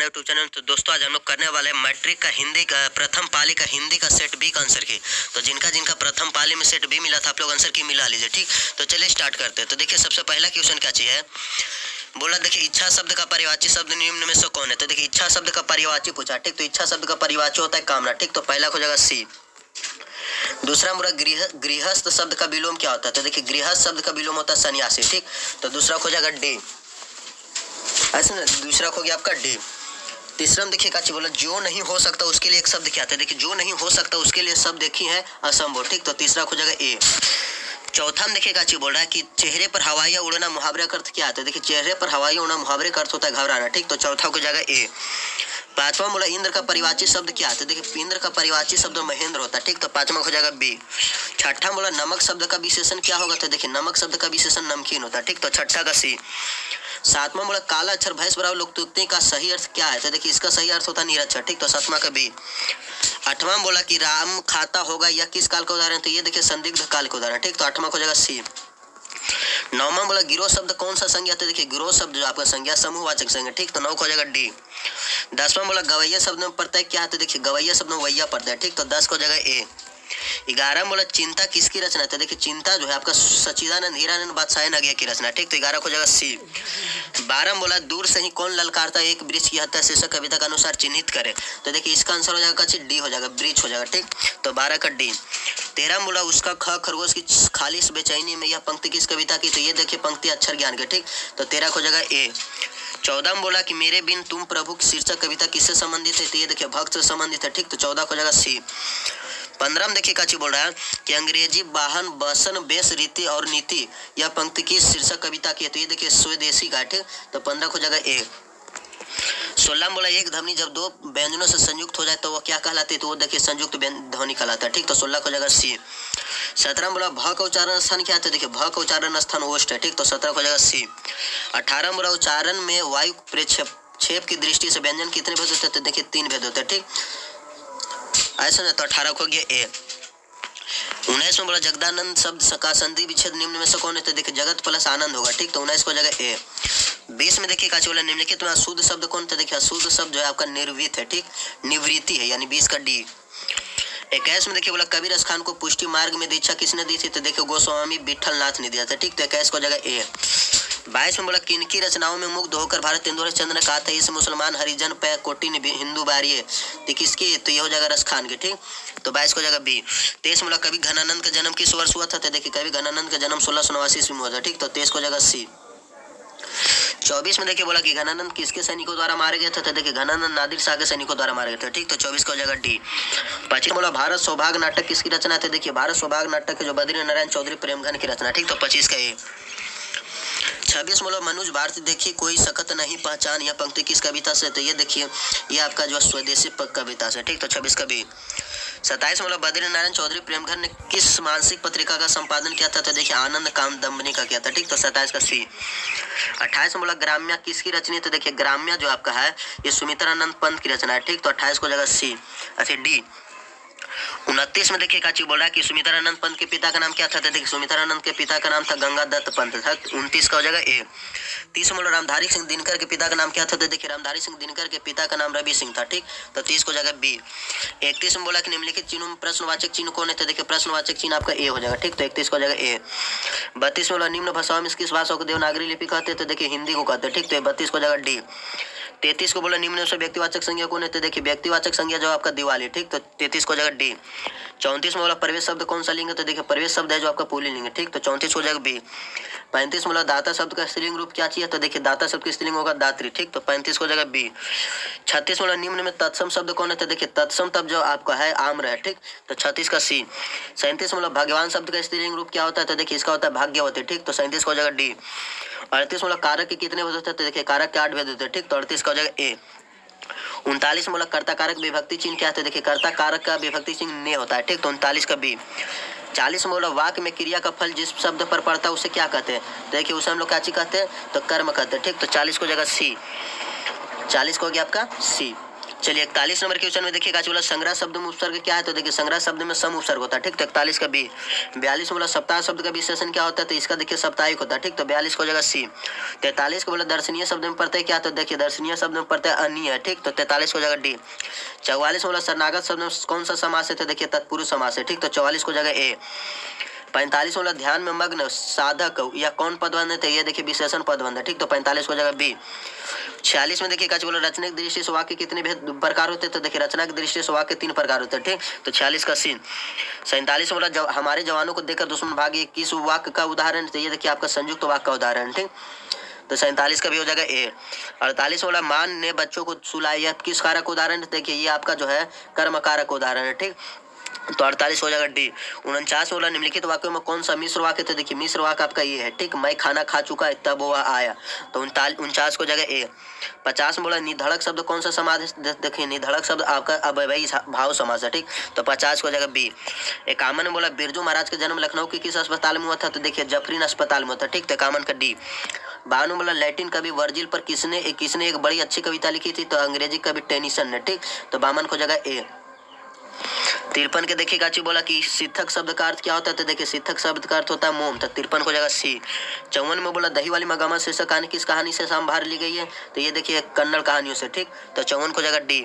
अपना YouTube channel. तो दोस्तों आज हम लोग करने वाले हैं मैट्रिक का हिंदी का प्रथम पाली का हिंदी का सेट बी का आंसर की। तो जिनका जिनका प्रथम पाली में सेट बी मिला था आप लोग आंसर की मिला लीजिए, ठीक। तो चलिए स्टार्ट करते हैं। तो देखिए सबसे पहला क्वेश्चन क्या चीज़ है, बोला देखिए इच्छा शब्द का परिवाची शब्द निम्न में से कौन है। तो देखिए इच्छा शब्द का परिवाची पूछा, ठीक। तो इच्छा शब्द का परिवाची होता है कामना, ठीक। तो पहला हो जाएगा सी। दूसरा मुरा गृहस्थ शब्द का विलोम क्या होता है। तो देखिए गृहस्थ शब्द का विलोम होता है सन्यासी, ठीक। तो दूसरा हो जाएगा डी, ऐसे ना, दूसरा हो गया आपका डी। तीसरा में देखिए काची बोला जो नहीं हो सकता उसके लिए एक शब्द क्या था। देखिए जो नहीं हो सकता उसके लिए शब्द देखी है असंभव, ठीक। तो तीसरा हो जाएगा ए। चौथा में देखिए काची बोल रहा है कि चेहरे पर हवाइयाँ उड़ना मुहावरे का अर्थ क्या आता है। देखिए चेहरे पर हवाइयाँ उड़ना मुहावरे का अर्थ होता है घबराना, ठीक। तो चौथा हो जाएगा ए। पांचवा बोला इंद्र का परिवाची शब्द क्या है। देखिए इंद्र का परिवाची शब्द महेंद्र होता है, ठीक। तो पांचवा हो जाएगा बी। छठा बोला नमक शब्द का विशेषण क्या होगा। तो देखिए नमक शब्द का विशेषण नमकीन होता है, ठीक। तो छठा का सी। सातवां बोला काला अक्षर भैंस बराबर लोकतुक्ति का सही अर्थ क्या है। तो देखिए इसका सही अर्थ होता है निरक्षर, ठीक। तो सातवां का बी। आठवां बोला कि राम खाता होगा यह किस काल का उदाहरण। तो ये देखिए संदिग्ध काल का उदाहरण, ठीक। तो आठवां हो जाएगा सी। नौवां बोला गिरोह शब्द कौन सा संज्ञा। तो देखिए गिरोह शब्द जो आपका संज्ञा समूहवाचक संज्ञा, ठीक। तो 9 हो जाएगा डी। 10वां बोला गवैया शब्द में प्रत्यय क्या है। तो देखिए गवैया शब्द में वैया प्रत्यय, ठीक। तो 10 हो जाएगा ए। 11 बोला चिंता किसकी रचना है। तो देखिए चिंता जो है आपका सच्चिदानंद हीरानंद बादशाह नगिया की रचना, ठीक। तो 11 हो जाएगा सी। 12 बोला दूर से ही कौन ललकारता एक वृक्ष की हत्या शीर्षक कविता के अनुसार चिन्हित करे। तो देखिए इसका आंसर हो जाएगा डी हो जाएगा, वृक्ष हो जाएगा, ठीक। तो 12 का डी। 13 बोला उसका खरगोश की खालिश बेचैनी में यह पंक्ति किस कविता की। तो ये देखिए पंक्ति अक्षर ज्ञान के, ठीक। तो 13 हो जाएगा ए। 14 बोला कि मेरे बिन तुम प्रभु की शीर्षक कविता किससे संबंधित है। तो ये देखिए भक्त से संबंधित है, ठीक। तो 14 हो जाएगा सी। 15 में देखिए काची बोल रहा है कि अंग्रेजी वाहन बसन बेस रीति और नीति यह पंक्ति की शीर्षक कविता की है। तो ये देखिए स्वदेशी का, ठीक। तो 15 हो जाएगा ए। 16 में बोला एक ध्वनि जब दो व्यंजनों से संयुक्त हो जाए तो वह क्या कहलाती है। तो वो देखिए संयुक्त ध्वनि कहलाता है, ठीक। तो 16 हो जाएगा सी। 17 में बोला भ का उच्चारण स्थान क्या है। तो देखिए भ का उच्चारण स्थान ओष्ठ है, ठीक। तो 17 हो जाएगा सी। 18 में बोला उच्चारण में वायु प्रेक्षेप की दृष्टि से व्यंजन कितने भेद होते हैं। तो देखिए 3 भेद होते हैं, ठीक। ऐसा ना, तो 18 हो गया ए। 19 में बोला जगदानंद शब्द का संधि विच्छेद निम्न में से कौन है। तो देखिए जगत प्लस आनंद होगा, ठीक। तो 19 हो जाएगा ए। 20 में देखिए काची बोला निम्नलिखित में अशुद्ध शब्द कौन। तो देखिए अशुद्ध शब्द जो है आपका निर्वृत है, ठीक। निवृत्ति है, यानी 20 का डी। 21 में देखिए बोला कबीर खान को पुष्टि मार्ग में दीक्षा किसने दी थी। तो देखिए गोस्वामी विठल नाथ ने दिया था, ठीक। तो 21 हो जाएगा ए। 22 में बोला किनकी रचनाओं में मुग्ध होकर भारत तेंदुल चंद्र ने कहा था इस मुसलमान हरिजन पे कोटि हिंदू बारिये। तो किसकी। तो ये हो जाएगा रस खान के, ठीक। तो 22 हो जाएगा बी। 23 में बोला कवि घनानंद का जन्म किस वर्ष हुआ था। तो देखिए कवि घनानंद का जन्म 1689 ईस्वी में हुआ था, ठीक। तो 23 हो जाएगा सी। 24 में देखिए बोला कि घनानंद किसके सैनिकों द्वारा मारे गए थे। तो देखिए घनानंद नादिर शाह के सैनिकों द्वारा मारे गए थे, ठीक। तो 24 का हो जाएगा डी। 25 बोला भारत सौभाग्य नाटक किसकी रचना है। देखिए भारत सौभाग्य नाटक है जो बद्री नारायण चौधरी प्रेमघन की रचना, ठीक। तो 25 का ए। 26 बोला मनुज भारती देखिए कोई सकत नहीं पहचान यह पंक्ति किस कविता से। तो ये देखिए ये आपका जो स्वदेशी कविता से, ठीक। तो 26 का बी। 27 बोला बद्री नारायण चौधरी प्रेमघर ने किस मानसिक पत्रिका का संपादन किया था। तो देखिए आनंद कामदम्बिनी का किया था, ठीक। तो 27 का सी। 28 में बोला ग्राम्या किसकी रचना है। तो देखिए ग्राम्या जो आपका है ये सुमित्रानंद पंत की रचना है, ठीक। तो 28 को जाएगा सी। अच्छा डी। 29 में देखिए काची बोल रहा है कि सुमित्रानंद पंत के पिता का नाम क्या था। तो देखिए सुमित्रानंद के पिता का नाम था गंगा दत्त पंत था। 29 का हो जाएगा ए। 30 में रामधारी सिंह दिनकर के पिता का नाम क्या था। तो देखिए रामधारी सिंह दिनकर के पिता का नाम रवि सिंह था, ठीक। तो 30 को जाएगा बी। 31 में बोला कि निम्नलिखित चिन्हों में प्रश्नवाचक चिन्ह कौन है। तो देखिए प्रश्नवाचक चिन्ह आपका ए हो जाएगा, ठीक। तो 31 को जाएगा ए। 32 में बोला निम्न भाषाओं में किस भाषा को देवनागरी लिपि कहते हैं। तो देखिए हिंदी को कहते हैं, ठीक। तो 32 को जाएगा डी। 33 को बोला निम्न से व्यक्तिवाचक संज्ञा कौन है। तो देखिए व्यक्तिवाचक संज्ञा जो आपका दिवाली, ठीक। तो 33 को जाएगा डी। 34 में बोला प्रवेश शब्द कौन सा लिंग है। तो देखिए प्रवेश शब्द है जो आपका पुल्लिंग है, ठीक। तो 34 हो जाएगा बी। 35 में बोला दाता शब्द का स्त्रीलिंग रूप क्या चाहिए। तो देखिए दाता शब्द की स्त्रीलिंग होगा दात्री, ठीक। तो 35 हो जाएगा बी। 36 में बोला निम्न में तत्सम शब्द कौन है। तो देखिए तत्सम तब जो आपका है आम्र है, ठीक। तो 36 का सी। 37 में बोला भगवान शब्द का स्त्रीलिंग रूप क्या होता है। तो देखिए इसका होता है भाग्यवती, ठीक। तो 37 हो जाएगा डी। 38 में बोला कारक के कितने भेद होते हैं। तो देखिए कारक के 8 भेद होते हैं, ठीक। तो 38 का हो जाएगा ए। 39 में बोला कर्ता कारक विभक्ति चिन्ह क्या है। देखिए कर्ता कारक का विभक्ति चिन्ह ने होता है, ठीक। तो 39 का बी। 40 में बोला वाक्य में क्रिया का फल जिस शब्द पर पड़ता है उसे क्या कहते हैं। देखिए उसे हम लोग क्या चीज कहते हैं। तो कर्म कहते हैं, ठीक। तो 40 को जगह सी। 40 को हो गया आपका सी। चलिए 41 नंबर क्वेश्चन में देखिए बोला संग्रह शब्द में उपसर्ग क्या है, तो देखिए संग्रह शब्द में सम उपसर्ग होता है, ठीक। तो 41 का बी। 42 में बोला सप्ताह शब्द का विशेषण क्या होता है, तो इसका देखिए साप्ताहिक होता है, ठीक। तो 42 को जगह सी। 43 को बोला दर्शनीय शब्द में पढ़ते क्या, तो देखिए दर्शनीय शब्द में पढ़ते अन्य, ठीक। तो 43 को जगह डी। 44 बोला शरणागत शब्द में कौन सा समास है, तो देखिए तत्पुरुष समास है, ठीक। तो 44 को जगह ए। 45 वाला ध्यान में मग्न साधक या कौन पदबंध है, ये देखिए विशेषण पदबंध है, ठीक। तो 45 को जगह बी। 46 में देखिए क्या बोला रचना की दृष्टि से वाक्य कितने प्रकार होते हैं, तो देखिए रचना की दृष्टि से वाक्य 3 प्रकार होते हैं, ठीक। तो 46 का सी। 47 वाला हमारे जवानों को देखकर दुश्मन भागे किस वाक्य का उदाहरण, तो ये देखिए आपका संयुक्त वाक्य का उदाहरण, ठीक। तो 47 का भी हो जाएगा ए। 48 वाला मान ने बच्चों को सुलाया किस कारक उदाहरण, देखिए ये आपका जो है कर्म कारक उदाहरण है, ठीक। तो 48 हो जाएगा डी। 49 वाला निम्नलिखित वाक्यों में कौन सा मिश्र वाक्य, तो देखिए मिश्र वाक्य आपका ये है, ठीक। मैं खाना खा चुका तब वो आया, तो 49 को जगह ए। 50 में बोला निधड़क शब्द कौन सा समास, देखिए निधड़क शब्द आपका अव्ययी भाव समास है, ठीक। तो 50 को जगह बी। 51 में बोला बिरजू महाराज का जन्म लखनऊ के किस अस्पताल में हुआ था, तो देखिए जफरीन अस्पताल में हुआ था, ठीक। तो 51 का डी। 52 में बोला लैटिन कवि वर्जिल पर किसने एक बड़ी अच्छी कविता लिखी थी, तो अंग्रेजी कवि टेनिसन ने, ठीक। तो 52 को जगह ए। 53 के देखिए गाची बोला कि सिद्धक शब्द का अर्थ क्या होता है, तो देखिए सिद्धक शब्द का अर्थ होता है मोम, तो 53 को जगह सी। 54 में बोला दही वाली मगामा शीर्षक कहानी किस कहानी से संभार ली गई है, तो ये देखिए कन्नड़ कहानियों से, ठीक। तो 54 को जगह डी।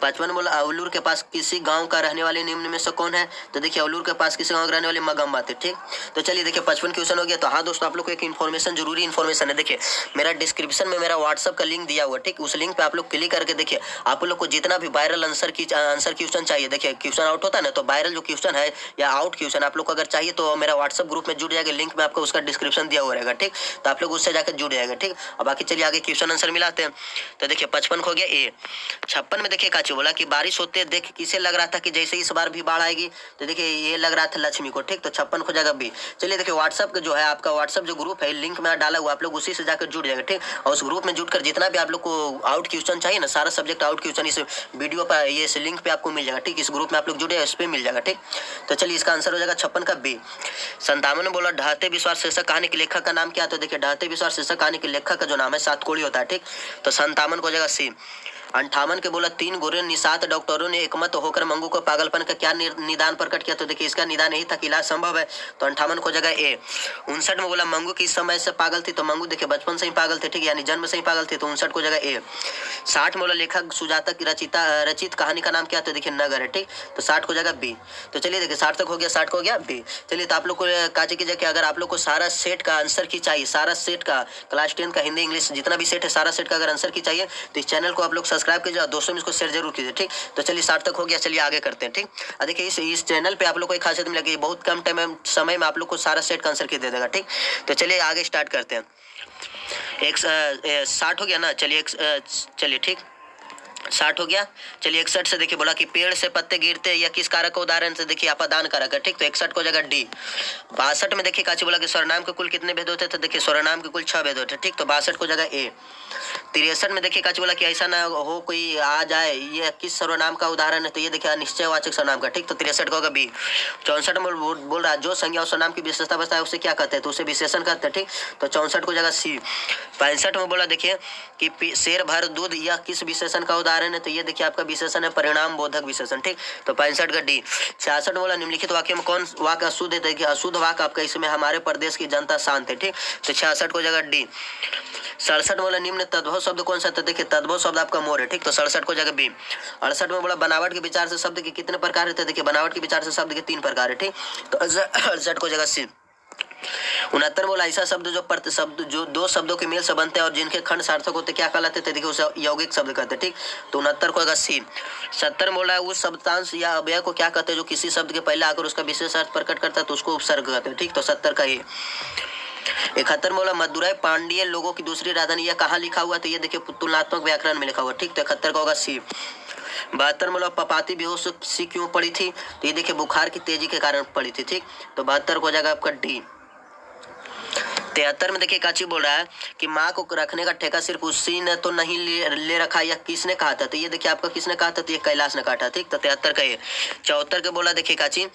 55 में बोला अवलूर के पास किसी गाँव का रहने वाले निम्न में से कौन है, तो देखिए अवलूर के पास किसी गाँव के रहने वाले मगम्बा थे, ठीक। तो चलिए देखिए 55 क्वेश्चन हो गया। तो हाँ दोस्तों, आप लोग को एक इन्फॉर्मेशन जरूरी इन्फॉर्मेशन है, देखिए मेरा डिस्क्रिप्शन में मेरा व्हाट्सअप का लिंक दिया हुआ, ठीक। उस लिंक पे आप लोग क्लिक करके देखिए आप लोग को जितना भी वायरल आंसर क्वेश्चन चाहिए, देखिए क्वेश्चन आउट होता है ना, तो वायरल जो क्वेश्चन है या आउट क्वेश्चन आप लोग को अगर चाहिए तो मेरा व्हाट्सएप ग्रुप में जुड़ जाएगा, लिंक में आपको उसका डिस्क्रिप्शन दिया हुआ रहेगा, ठीक। तो आप लोग उससे जाकर जुड़ जाएगा, ठीक। और बाकी चलिए आगे क्वेश्चन आंसर मिलाते हैं। तो देखिए 55 हो गया ए। 56 में देखिए काची बोला कि बारिश होते देख किसे लग रहा था कि जैसे इस बार भी बाढ़ आएगी, तो देखिए ये लग रहा था लक्ष्मी को, ठीक। तो 56 हो जाएगा बी। चलिए देखिए व्हाट्सएप जो है आपका व्हाट्सएप जो ग्रुप है लिंक में डाला हुआ, आप लोग उसी से जाकर जुड़ जाएगा, ठीक। और उस ग्रुप में जुड़कर जितना भी आप लोग को आउट क्वेश्चन चाहिए ना, सारा सब्जेक्ट आउट क्वेश्चन इस वीडियो पर ये इस लिंक पे आपको मिल जाएगा, ठीक। इस ग्रुप में आप लोग जुड़े इस पे मिल जाएगा, ठीक। तो चलिए इसका आंसर हो जाएगा 56 का बी। 57 में बोला ढहते विश्वास शीर्षक कहानी के लेखक का नाम क्या, तो देखिए ढहते विश्वास शीर्षक कहानी के लेखक का जो नाम है सातकोड़ी होता है, ठीक। तो 57 को हो जाएगा सी। 58 के बोला 3 गोरे निषाद डॉक्टरों ने एकमत होकर मंगू को पागलपन का क्या निदान प्रकट किया, तो देखिए इसका निदान यही था कि इलाज संभव है, तो 58 को जगह ए। 59 में बोला मंगू किस समय से पागल थी, तो मंगू देखिए बचपन से ही पागल थे, ठीक, यानी जन्म से ही पागल थे, तो 59 को जगह ए। 60 में बोला लेखक सुजाता की रचित कहानी का नाम क्या, तो देखिए नगर है, ठीक। तो 60 को जगह बी। तो चलिए देखिए 60 तक हो गया, 60 को हो गया बी। चलिए तो आप लोग को काजी कीजिए कि अगर आप लोग को सारा सेट का आंसर की चाहिए, सारा सेट का क्लास 10 का हिंदी इंग्लिश जितना भी सेट है सारा सेट का अगर आंसर की चाहिए तो इस चैनल को आप लोग सब्सक्राइब कीजिए और दोस्तों में इसको शेयर जरूर कीजिए, ठीक। तो चलिए 60 तक हो गया, चलिए आगे करते हैं, ठीक। देखिए इस चैनल पे आप लोग को एक खासियत मिलेगी, बहुत कम समय में आप लोग को सारा सेट का आंसर की दे देगा, ठीक। तो चलिए आगे स्टार्ट करते हैं। 60 हो गया ना, चलिए ठीक 60 हो गया। चलिए 61 से देखिए बोला कि पेड़ से पत्ते गिरते या किस कारक का उदाहरण से, देखिए अपादान कारक है, ठीक। तो 61 को जगह डी। 62 में देखिए काची बोला कि सर्वनाम के कुल कितने भेद होते हैं, तो देखिए सर्वनाम के कुल 6 भेद होते हैं, ठीक। तो 62 को जगह ए। 63 में देखिए काची बोला कि ऐसा ना हो कोई आ जाए, ये किस सर्वनाम का उदाहरण है, तो ये देखिए अनिश्चयवाचक सर्वनाम का, ठीक। तो 63 को होगा बी। 64 में बोल रहा है जो संज्ञा और सर्वनाम की विशेषता बचता है उसे क्या कहते हैं, तो उसे विशेषण कहते हैं, ठीक। तो 64 को जगह सी। 65 में बोला देखिए कि शेर भर दूध यह किस विशेषण का उदाहरण है, तो ये देखिए आपका विशेषण है परिणाम बोधक विशेषण, ठीक। तो 65 का डी। 66 बोला निम्नलिखित वाक्य में कौन वाक्य अशुद्ध है, देखिए अशुद्ध वाक्य आपका इसमें हमारे प्रदेश की जनता शांत है, ठीक। तो 66 को जगह डी। 67 बोला निम्न तद्भव शब्द कौन सा, तो देखिए तद्भव शब्द आपका मोर है, ठीक। तो 67 को जगह बी। 68 में बोला बनावट के विचार से शब्द के कितने प्रकार है, तो देखिए बनावट के विचार से शब्द के 3 प्रकार है, ठीक। तो 68 को जगह सी। 69 बोला ऐसा शब्द जो दो शब्दों के मेल से बनते हैं और जिनके खंड सार्थक होते क्या कहलाते थे, देखिए उसे यौगिक शब्द कहते हैं, ठीक। तो 69 को अगर सी। 70 बोला उस शब्दांश या अव्यय को क्या कहते हैं जो किसी शब्द के पहले आकर उसका विशेष अर्थ प्रकट करता है, तो उसको उपसर्ग कहते हैं, ठीक। तो 70 का ये। 71 बोला मदुरई पांड्य लोगों की दूसरी राजधानी यह कहाँ लिखा हुआ, तो ये देखिए तुलनात्मक व्याकरण में लिखा हुआ, ठीक। तो 71 का होगा सी। 72 बोला पपाती बेहोश सी क्यों पड़ी थी, तो ये देखिए बुखार की तेजी के कारण पड़ी थी, ठीक। तो 72 को हो जाएगा आपका डी। 73 में देखिए काची बोल रहा है कि माँ को रखने का ठेका सिर्फ उसी ने तो नहीं ले रखा, या किसने कहा था? तो ये देखिए आपका किसने कहा था? तो ये कैलाश ने काटा, ठीक। तो 73 का ये। 74 के बोला देखिए काची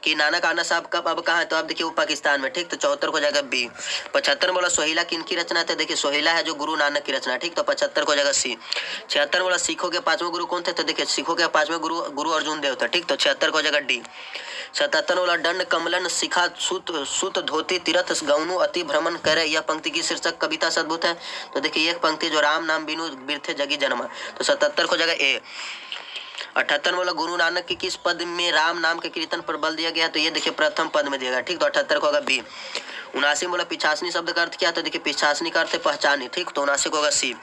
कि नानक आना साहब कब अब कहाँ है? तो आप देखिए वो पाकिस्तान में, ठीक। तो 74 को जाएगा बी। 75 बोला सोहिला किनकी रचना है? देखिए सोहिला है जो गुरु नानक की रचना, ठीक। तो 75 को जाएगा सी। 76 बोला सिखों के 5वें गुरु कौन थे? तो देखिए सिखों के 5वें गुरु अर्जुन देव था, ठीक। तो 76 को जाएगा डी। 77 बोला दंड कमलन शिखा सुत सुत धोती तीरथ गौनु अति भ्रमण करे, यह पंक्ति की शीर्षक कविता से अद्भुत है। तो देखिए एक पंक्ति जो राम नाम बिनु बिरथे जगी जन्मा, तो 77 को जगह ए। 78 बोला गुरु नानक की किस पद में राम नाम के कीर्तन पर बल दिया गया? तो ये देखिए प्रथम पद में दिया गया, ठीक। तो 78 को होगा बी। 79 बोला पिछासनी शब्द का अर्थ क्या? तो देखिए पिछासनी का अर्थ है पहचानी, ठीक। तो 79 को होगा सी।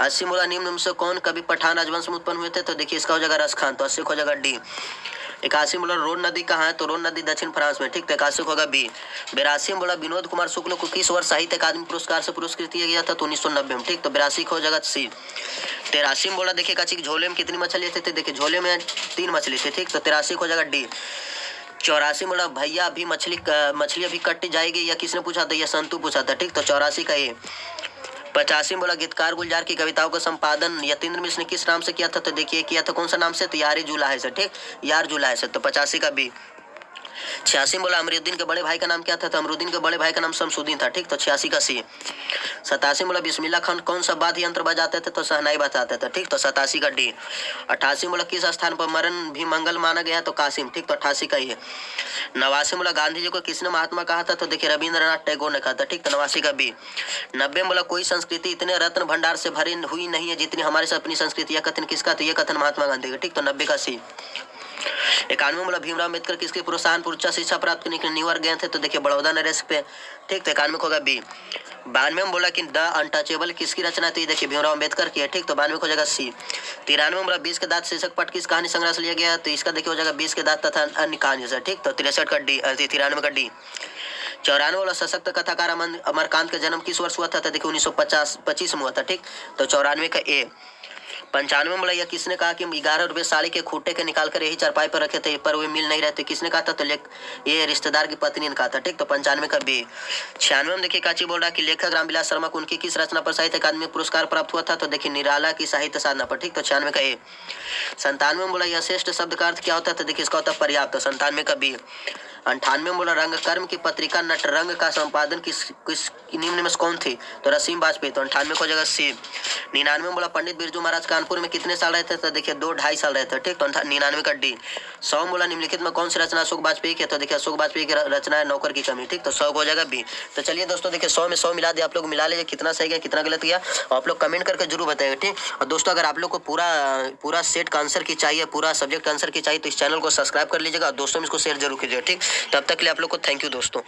80 बोला निम्न में से कौन कभी पठान राजवंश में उत्पन्न हुए थे? तो देखिए इसका हो जाएगा रसखान, तो 80 को हो जाएगा डी। 81 बोला रोन नदी कहाँ है? तो रोन नदी दक्षिण फ्रांस में, ठीक। तो 81 को होगा बी। 82 बोला विनोद कुमार शुक्ल को किस वर्ष साहित्य अकादमी पुरस्कार से पुरस्कृत किया गया था? तो 1990 में, ठीक। तो 82 को हो जाएगा सी। 83 बोला देखिए काची झोले में कितनी मछली थे? देखिए झोले में 3 मछली थी, ठीक। तो 83 को हो जाएगा डी। 84 बोला भैया अभी मछली अभी कट जाएगी, या किसने पूछा था? यह संतु पूछा था, ठीक। तो 84 का ये। 85 बोला गीतकार गुलजार की कविताओं का संपादन यतीन्द्र मिश्र ने किस नाम से किया था? तो देखिए किया था कौन सा नाम से? तो यार जुलाहे से, ठीक। यार जुलाहे से, तो 85 का बी। 86 बोला अमरुद्दीन के बड़े भाई का नाम क्या था? तो अमरुद्दीन के बड़े भाई का नाम शमसुद्दीन था, ठीक। तो 86 का सी। 87 बोला बिस्मिल्लाह खान कौन सा वाद्य यंत्र बजाते थे? तो शहनाई बजाते थे, ठीक। तो 87 का डी। 88 बोला किस स्थान पर मरण भी मंगल माना गया? तो कासिम, ठीक। तो 88 का ये। 89 बोला गांधी जी को किसने महात्मा कहा था? तो देखिए रविंद्रनाथ टैगोर ने कहा था, ठीक। तो 89 का बी। 90 बोला कोई संस्कृति इतने रत्न भंडार से भरी हुई नहीं है जितनी हमारे से अपनी संस्कृति, यह कथन किसका? तो यह कथन महात्मा गांधी का, ठीक। तो 90 का सी। 91 बोला भीमराव अम्बेडकर किसके प्रोत्साहन पर उच्च शिक्षा प्राप्त करने के लिए न्यूयॉर्क गए थे? तो देखिए बड़ौदा नरेश पे, ठीक। तो 91 को होगा बी। 92 में बोला कि द अनटचेबल किसकी रचना थी? देखिए भीमराव अम्बेडकर की है, ठीक। तो 92 को हो जाएगा सी। 93 में बोला 20 के दांत शीर्षक पट किस कहानी संग्रह से लिया गया? तो इसका देखिए हो जाएगा 20 के दांत तथा अन्य कहानियों से, ठीक। तो 63 का डी। 93 का डी। 94 वाला सशक्त कथाकार अमरकांत का जन्म किस वर्ष हुआ था? तो देखिए 1925 में हुआ था, ठीक। तो 94 का ए। 95 में बोला यह किसने कहा कि 11 रुपए साड़ी के खूटे के निकाल कर यही चारपाई पर रखे थे, पर वे मिल नहीं रहते? किसने कहा था? तो ये रिश्तेदार की पत्नी ने कहा था, ठीक। तो 95 का बी। 96 में देखिए काची बोल रहा है कि लेखक रामविलास शर्मा को उनकी किस रचना पर साहित्य अकादमी पुरस्कार प्राप्त हुआ था? तो देखिए निराला की साहित्य साधना पर, ठीक। तो 96 का ए। 97 में बोला यह श्रेष्ठ शब्द का अर्थ क्या होता है? तो देखिए इसका होता है पर्याप्त, तो 97 का बी। 98 में बोला रंगकर्म की पत्रिका नटरंग का संपादन किस निम्न में कौन थी? तो रसीम वाजपेयी, तो 98 को जगह सी। 99 में बोला पंडित बिरजू महाराज कानपुर में कितने साल रहते थे? तो देखिए 2-2.5 साल रहते, ठीक। तो 99 का डी। 100 बोला निम्नलिखित में कौन सी रचना अशोक वाजपेयी की? तो देखिए अशोक वाजपेयी की रचना है नौकर की कमी, ठीक। तो 100 को हो जाएगा बी। तो चलिए दोस्तों देखिए 100 में 100 मिला दिया, आप लोग मिला लीजिए कितना सही गया कितना गलत गया, आप लोग कमेंट करके जरूर बताएंगे, ठीक। और दोस्तों अगर आप लोग को पूरा सेट का आंसर की चाहिए, पूरा सब्जेक्ट का आंसर की चाहिए, तो इस चैनल को सब्सक्राइब कर लीजिएगा और दोस्तों में इसको शेयर जरूर कीजिएगा, ठीक। तब तक के लिए आप लोग को थैंक यू दोस्तों।